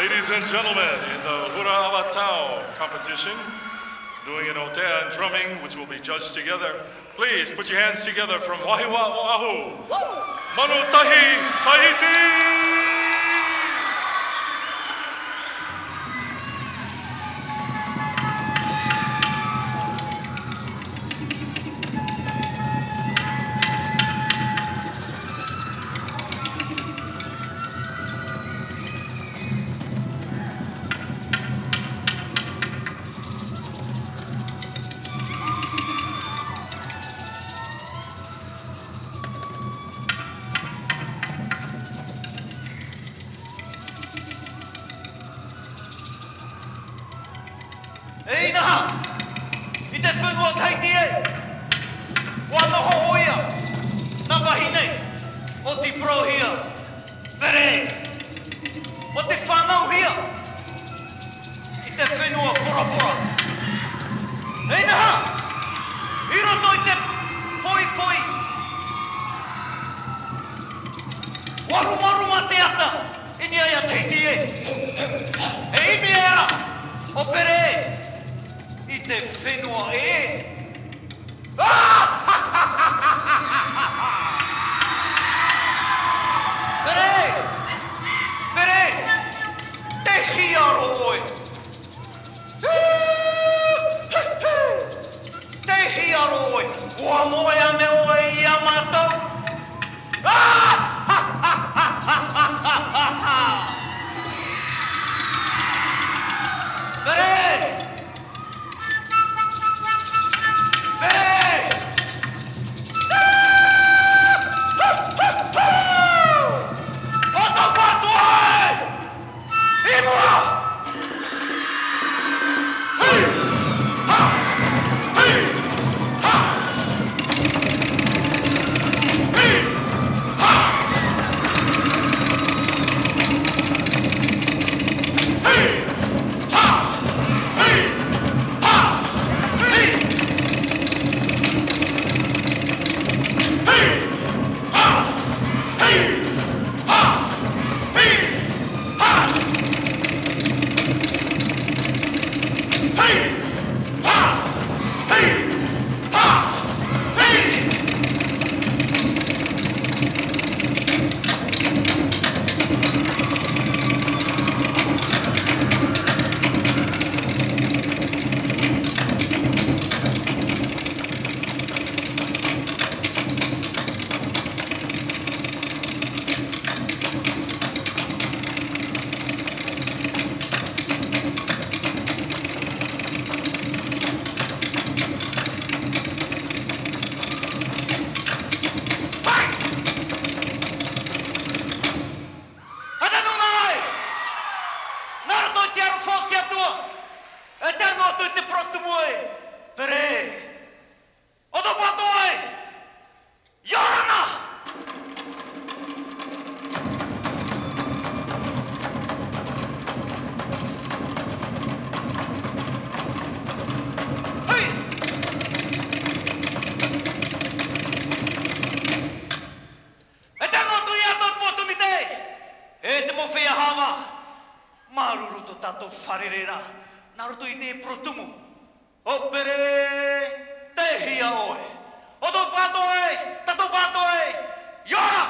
Ladies and gentlemen, in the Hura Awatao competition, doing an otea and drumming, which will be judged together, please put your hands together from Wahiwa Oahu, MANUTAHI Tahiti! Ei naha, I te whenua Tahiti e, wano hohoia, na wahine, o te prohia, pere, o te whanau hia, I te whenua porapora. Ei naha, I roto I te poi, waruma te ata, ini ai a Tahiti e. Ei mi era, o pere, I te whenua e. Pere, te hiaro oe. Te hiaro oe, ua moe ane oe I amatau. Maruru to tato wharerera, naruto I te protumu. O pere, te hia oe. O to pato e, tato pato e, yora!